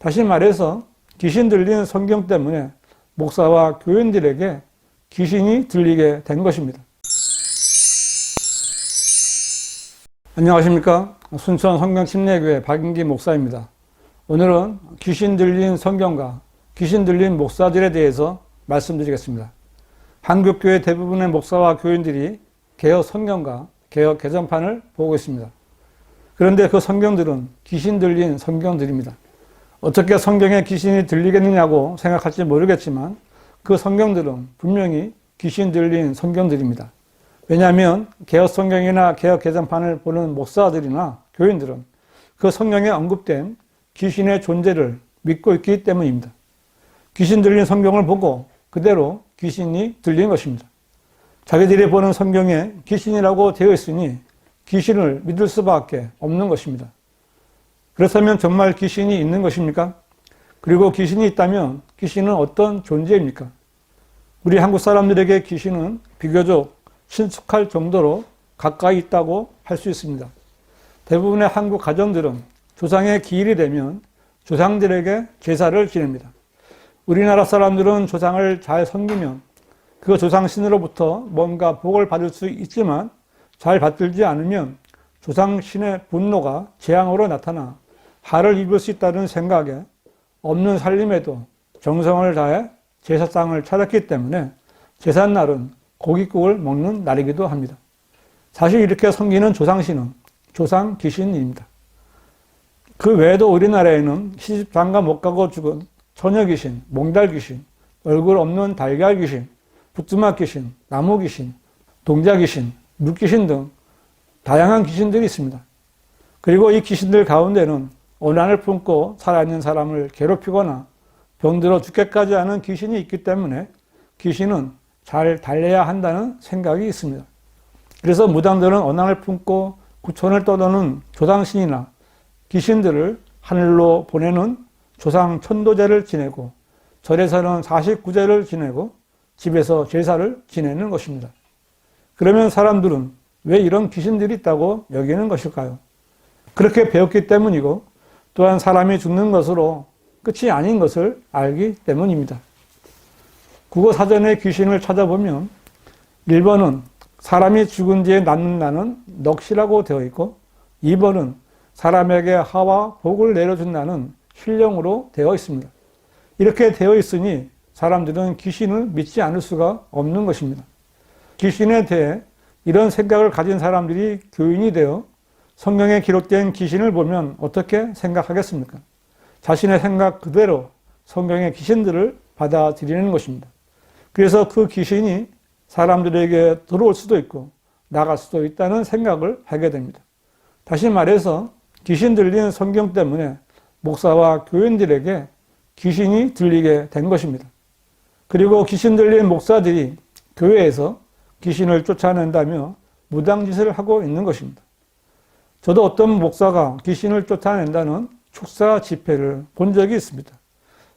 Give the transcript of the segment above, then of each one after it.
다시 말해서 귀신 들린 성경 때문에 목사와 교인들에게 귀신이 들리게 된 것입니다. 안녕하십니까? 순천 성경침례교회 박인기 목사입니다. 오늘은 귀신 들린 성경과 귀신 들린 목사들에 대해서 말씀드리겠습니다. 한국교회 대부분의 목사와 교인들이 개역 성경과 개역 개정판을 보고 있습니다. 그런데 그 성경들은 귀신 들린 성경들입니다. 어떻게 성경에 귀신이 들리겠느냐고 생각할지 모르겠지만 그 성경들은 분명히 귀신 들린 성경들입니다. 왜냐하면 개역 성경이나 개역 개정판을 보는 목사들이나 교인들은 그 성경에 언급된 귀신의 존재를 믿고 있기 때문입니다. 귀신 들린 성경을 보고 그대로 귀신이 들린 것입니다. 자기들이 보는 성경에 귀신이라고 되어 있으니 귀신을 믿을 수밖에 없는 것입니다. 그렇다면 정말 귀신이 있는 것입니까? 그리고 귀신이 있다면 귀신은 어떤 존재입니까? 우리 한국 사람들에게 귀신은 비교적 친숙할 정도로 가까이 있다고 할 수 있습니다. 대부분의 한국 가정들은 조상의 기일이 되면 조상들에게 제사를 지냅니다. 우리나라 사람들은 조상을 잘 섬기면 그 조상신으로부터 뭔가 복을 받을 수 있지만 잘 받들지 않으면 조상신의 분노가 재앙으로 나타나 하를 입을 수 있다는 생각에 없는 살림에도 정성을 다해 제사상을 차렸기 때문에 제삿날은 고깃국을 먹는 날이기도 합니다. 사실 이렇게 섬기는 조상신은 조상 귀신입니다. 그 외에도 우리나라에는 시집 장가 못 가고 죽은 처녀 귀신, 몽달 귀신, 얼굴 없는 달걀 귀신, 부뚜막 귀신, 나무 귀신, 동자 귀신, 물귀신 등 다양한 귀신들이 있습니다. 그리고 이 귀신들 가운데는 오난을 품고 살아있는 사람을 괴롭히거나 병들어 죽게까지 하는 귀신이 있기 때문에 귀신은 잘 달래야 한다는 생각이 있습니다. 그래서 무당들은 언항을 품고 구천을 떠도는 조상신이나 귀신들을 하늘로 보내는 조상 천도제를 지내고 절에서는 49제를 지내고 집에서 제사를 지내는 것입니다. 그러면 사람들은 왜 이런 귀신들이 있다고 여기는 것일까요? 그렇게 배웠기 때문이고 또한 사람이 죽는 것으로 끝이 아닌 것을 알기 때문입니다. 국어사전에 귀신을 찾아보면 1번은 사람이 죽은 뒤에 낳는다는 넋이라고 되어 있고 2번은 사람에게 하와 복을 내려준다는 신령으로 되어 있습니다. 이렇게 되어 있으니 사람들은 귀신을 믿지 않을 수가 없는 것입니다. 귀신에 대해 이런 생각을 가진 사람들이 교인이 되어 성경에 기록된 귀신을 보면 어떻게 생각하겠습니까? 자신의 생각 그대로 성경의 귀신들을 받아들이는 것입니다. 그래서 그 귀신이 사람들에게 들어올 수도 있고 나갈 수도 있다는 생각을 하게 됩니다. 다시 말해서 귀신 들린 성경 때문에 목사와 교인들에게 귀신이 들리게 된 것입니다. 그리고 귀신 들린 목사들이 교회에서 귀신을 쫓아낸다며 무당짓을 하고 있는 것입니다. 저도 어떤 목사가 귀신을 쫓아낸다는 축사 집회를 본 적이 있습니다.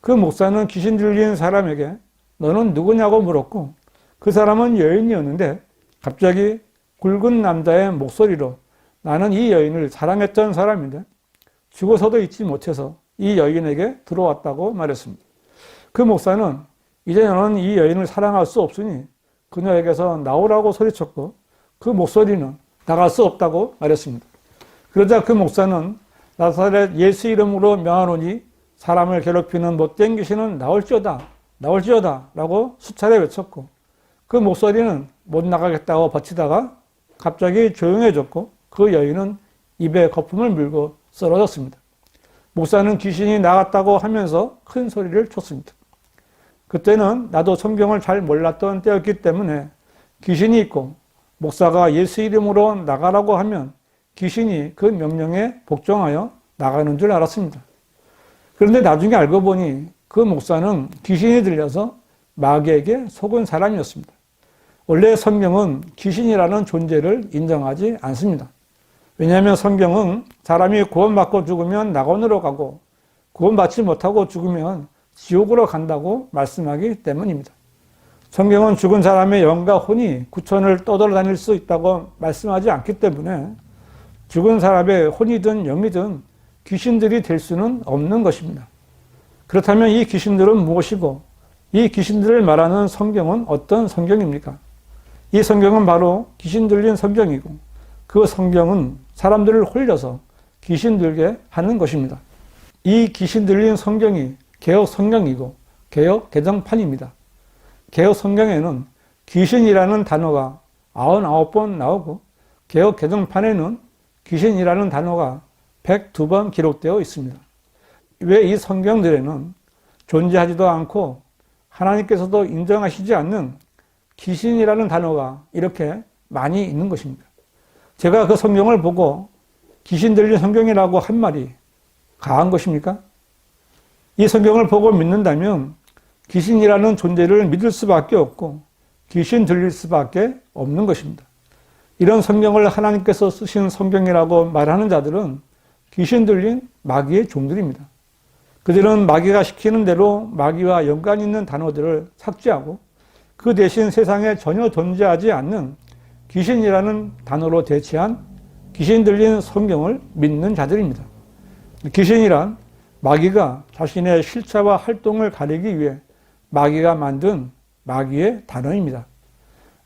그 목사는 귀신 들린 사람에게 너는 누구냐고 물었고 그 사람은 여인이었는데 갑자기 굵은 남자의 목소리로 나는 이 여인을 사랑했던 사람인데 죽어서도 잊지 못해서 이 여인에게 들어왔다고 말했습니다. 그 목사는 이제 너는 이 여인을 사랑할 수 없으니 그녀에게서 나오라고 소리쳤고 그 목소리는 나갈 수 없다고 말했습니다. 그러자 그 목사는 나사렛 예수 이름으로 명하노니 사람을 괴롭히는 못된 귀신은 나올지어다 라고 수차례 외쳤고 그 목소리는 못 나가겠다고 버티다가 갑자기 조용해졌고 그 여인은 입에 거품을 물고 쓰러졌습니다. 목사는 귀신이 나갔다고 하면서 큰 소리를 쳤습니다. 그때는 나도 성경을 잘 몰랐던 때였기 때문에 귀신이 있고 목사가 예수 이름으로 나가라고 하면 귀신이 그 명령에 복종하여 나가는 줄 알았습니다. 그런데 나중에 알고 보니 그 목사는 귀신이 들려서 마귀에게 속은 사람이었습니다. 원래 성경은 귀신이라는 존재를 인정하지 않습니다. 왜냐하면 성경은 사람이 구원받고 죽으면 낙원으로 가고 구원받지 못하고 죽으면 지옥으로 간다고 말씀하기 때문입니다. 성경은 죽은 사람의 영과 혼이 구천을 떠돌아다닐 수 있다고 말씀하지 않기 때문에 죽은 사람의 혼이든 영이든 귀신들이 될 수는 없는 것입니다. 그렇다면 이 귀신들은 무엇이고 이 귀신들을 말하는 성경은 어떤 성경입니까? 이 성경은 바로 귀신 들린 성경이고 그 성경은 사람들을 홀려서 귀신 들게 하는 것입니다. 이 귀신 들린 성경이 개역 성경이고 개역 개정판입니다. 개역 성경에는 귀신이라는 단어가 99번 나오고 개역 개정판에는 귀신이라는 단어가 102번 기록되어 있습니다. 왜 이 성경들에는 존재하지도 않고 하나님께서도 인정하시지 않는 귀신이라는 단어가 이렇게 많이 있는 것입니다. 제가 그 성경을 보고 귀신 들린 성경이라고 한 말이 가한 것입니까? 이 성경을 보고 믿는다면 귀신이라는 존재를 믿을 수밖에 없고 귀신 들릴 수밖에 없는 것입니다. 이런 성경을 하나님께서 쓰신 성경이라고 말하는 자들은 귀신 들린 마귀의 종들입니다. 그들은 마귀가 시키는 대로 마귀와 연관 있는 단어들을 삭제하고 그 대신 세상에 전혀 존재하지 않는 귀신이라는 단어로 대체한 귀신 들린 성경을 믿는 자들입니다. 귀신이란 마귀가 자신의 실체와 활동을 가리기 위해 마귀가 만든 마귀의 단어입니다.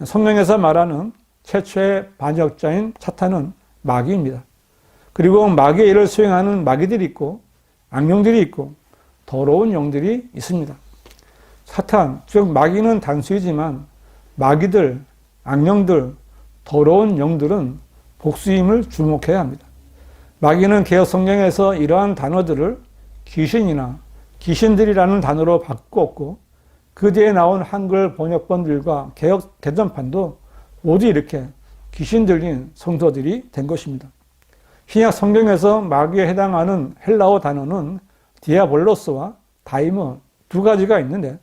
성경에서 말하는 최초의 반역자인 사탄은 마귀입니다. 그리고 마귀의 일을 수행하는 마귀들이 있고 악령들이 있고 더러운 영들이 있습니다. 사탄, 즉 마귀는 단수이지만 마귀들, 악령들, 더러운 영들은 복수임을 주목해야 합니다. 마귀는 개역 성경에서 이러한 단어들을 귀신이나 귀신들이라는 단어로 바꾸었고 그 뒤에 나온 한글 번역본들과 개역 개정판도 모두 이렇게 귀신 들린 성서들이 된 것입니다. 신약 성경에서 마귀에 해당하는 헬라어 단어는 디아볼로스와 다이몬 두 가지가 있는데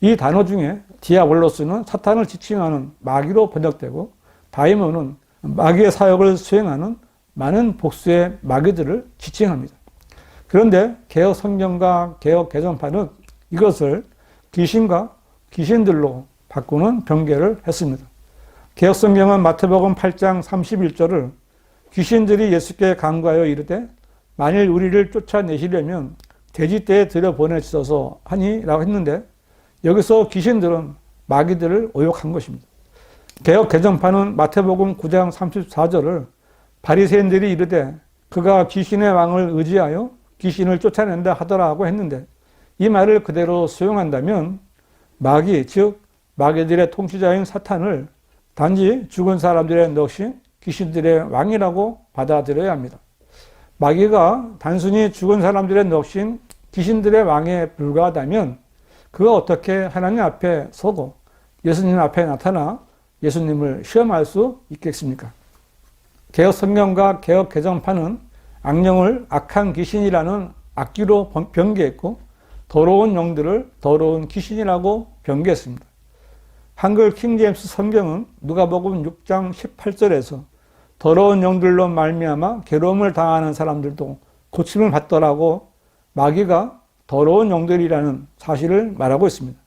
이 단어 중에 디아볼로스는 사탄을 지칭하는 마귀로 번역되고 다이몬은 마귀의 사역을 수행하는 많은 복수의 마귀들을 지칭합니다. 그런데 개역 성경과 개역 개정판은 이것을 귀신과 귀신들로 바꾸는 변개를 했습니다. 개역 성경은 마태복음 8장 31절을 귀신들이 예수께 간구하여 이르되 만일 우리를 쫓아내시려면 돼지떼에 들여보내시소서 하니 라고 했는데 여기서 귀신들은 마귀들을 오역한 것입니다. 개역 개정판은 마태복음 9장 34절을 바리새인들이 이르되 그가 귀신의 왕을 의지하여 귀신을 쫓아낸다 하더라고 했는데 이 말을 그대로 수용한다면 마귀, 즉 마귀들의 통치자인 사탄을 단지 죽은 사람들의 넋인 귀신들의 왕이라고 받아들여야 합니다. 마귀가 단순히 죽은 사람들의 넋인 귀신들의 왕에 불과하다면 그가 어떻게 하나님 앞에 서고 예수님 앞에 나타나 예수님을 시험할 수 있겠습니까? 개역 성경과 개역 개정판은 악령을 악한 귀신이라는 악기로 변개했고 더러운 영들을 더러운 귀신이라고 변개했습니다. 한글 킹제임스 성경은 누가복음 6장 18절에서 더러운 영들로 말미암아 괴로움을 당하는 사람들도 고침을 받더라고 마귀가 더러운 영들이라는 사실을 말하고 있습니다.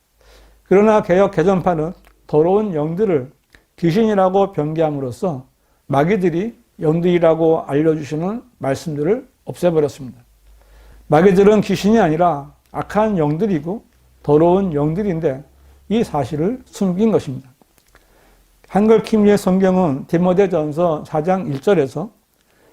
그러나 개역 개정판은 더러운 영들을 귀신이라고 변개함으로써 마귀들이 영들이라고 알려주시는 말씀들을 없애버렸습니다. 마귀들은 귀신이 아니라 악한 영들이고 더러운 영들인데 이 사실을 숨긴 것입니다. 한글 킹제임스 성경은 디모데전서 4장 1절에서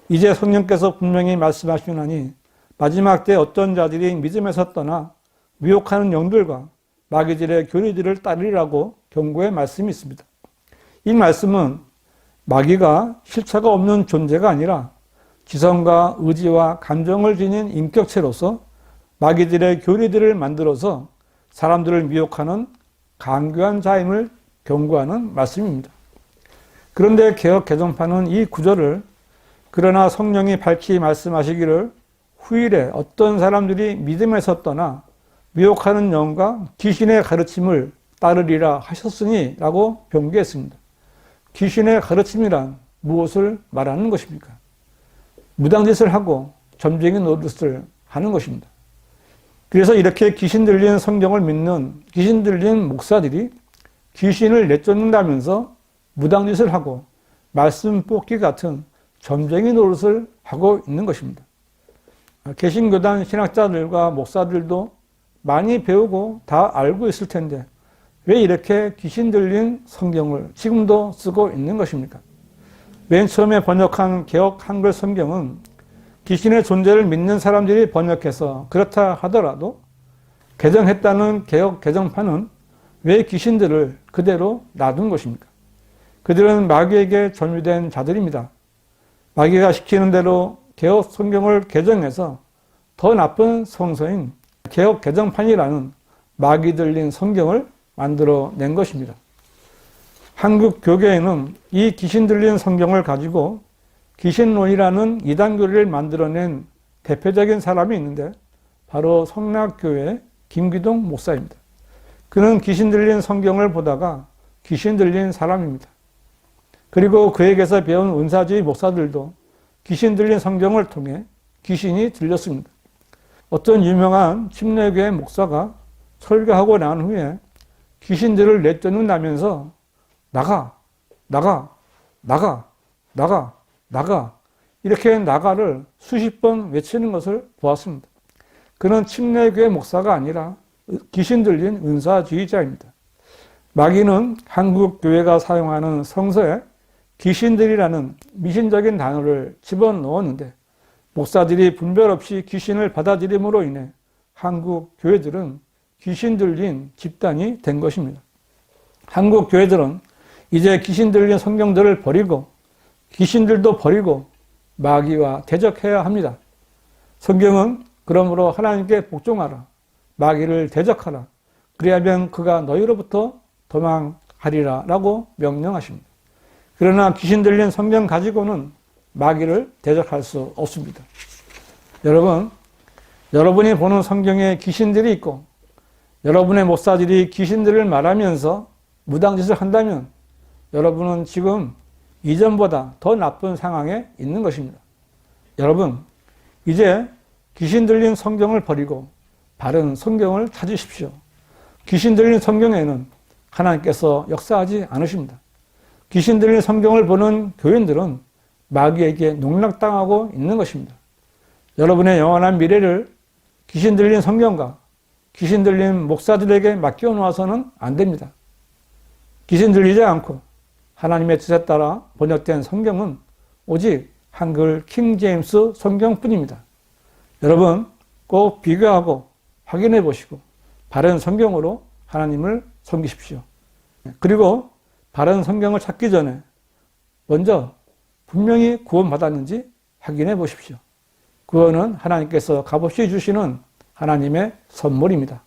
이제 성령께서 분명히 말씀하시나니 마지막 때 어떤 자들이 믿음에서 떠나 미혹하는 영들과 마귀들의 교리들을 따르리라고 경고의 말씀이 있습니다. 이 말씀은 마귀가 실체가 없는 존재가 아니라 지성과 의지와 감정을 지닌 인격체로서 마귀들의 교리들을 만들어서 사람들을 미혹하는 강교한 자임을 경고하는 말씀입니다. 그런데 개역 개정판은 이 구절을 그러나 성령이 밝히 말씀하시기를 후일에 어떤 사람들이 믿음에서 떠나 미혹하는 영과 귀신의 가르침을 따르리라 하셨으니 라고 변개했습니다. 귀신의 가르침이란 무엇을 말하는 것입니까? 무당짓을 하고 점쟁이 노릇을 하는 것입니다. 그래서 이렇게 귀신 들린 성경을 믿는 귀신 들린 목사들이 귀신을 내쫓는다면서 무당짓을 하고 말씀 뽑기 같은 점쟁이 노릇을 하고 있는 것입니다. 개신교단 신학자들과 목사들도 많이 배우고 다 알고 있을 텐데 왜 이렇게 귀신 들린 성경을 지금도 쓰고 있는 것입니까? 맨 처음에 번역한 개역 한글 성경은 귀신의 존재를 믿는 사람들이 번역해서 그렇다 하더라도 개정했다는 개역 개정판은 왜 귀신들을 그대로 놔둔 것입니까? 그들은 마귀에게 점유된 자들입니다. 마귀가 시키는 대로 개역 성경을 개정해서 더 나쁜 성서인 개역 개정판이라는 마귀 들린 성경을 만들어낸 것입니다. 한국 교계에는 이 귀신 들린 성경을 가지고 귀신론이라는 이단교리를 만들어낸 대표적인 사람이 있는데 바로 성락교회 김기동 목사입니다. 그는 귀신 들린 성경을 보다가 귀신 들린 사람입니다. 그리고 그에게서 배운 은사주의 목사들도 귀신 들린 성경을 통해 귀신이 들렸습니다. 어떤 유명한 침례교회 목사가 설교하고 난 후에 귀신들을 내쫓는다면서 나가, 나가, 나가, 나가, 나가 이렇게 나가를 수십 번 외치는 것을 보았습니다. 그는 침례교회 목사가 아니라 귀신 들린 은사주의자입니다. 마귀는 한국 교회가 사용하는 성서에 귀신들이라는 미신적인 단어를 집어넣었는데 목사들이 분별 없이 귀신을 받아들임으로 인해 한국 교회들은 귀신 들린 집단이 된 것입니다. 한국 교회들은 이제 귀신 들린 성경들을 버리고 귀신들도 버리고 마귀와 대적해야 합니다. 성경은 그러므로 하나님께 복종하라. 마귀를 대적하라. 그리하면 그가 너희로부터 도망하리라 라고 명령하십니다. 그러나 귀신 들린 성경 가지고는 마귀를 대적할 수 없습니다. 여러분, 여러분이 보는 성경에 귀신들이 있고 여러분의 목사들이 귀신들을 말하면서 무당짓을 한다면 여러분은 지금 이전보다 더 나쁜 상황에 있는 것입니다. 여러분, 이제 귀신 들린 성경을 버리고 바른 성경을 찾으십시오. 귀신 들린 성경에는 하나님께서 역사하지 않으십니다. 귀신 들린 성경을 보는 교인들은 마귀에게 농락당하고 있는 것입니다. 여러분의 영원한 미래를 귀신 들린 성경과 귀신 들린 목사들에게 맡겨놓아서는 안 됩니다. 귀신 들리지 않고 하나님의 뜻에 따라 번역된 성경은 오직 한글 킹제임스 성경뿐입니다. 여러분 꼭 비교하고 확인해 보시고 바른 성경으로 하나님을 섬기십시오. 그리고 바른 성경을 찾기 전에 먼저 분명히 구원받았는지 확인해 보십시오. 구원은 하나님께서 값없이 주시는 하나님의 선물입니다.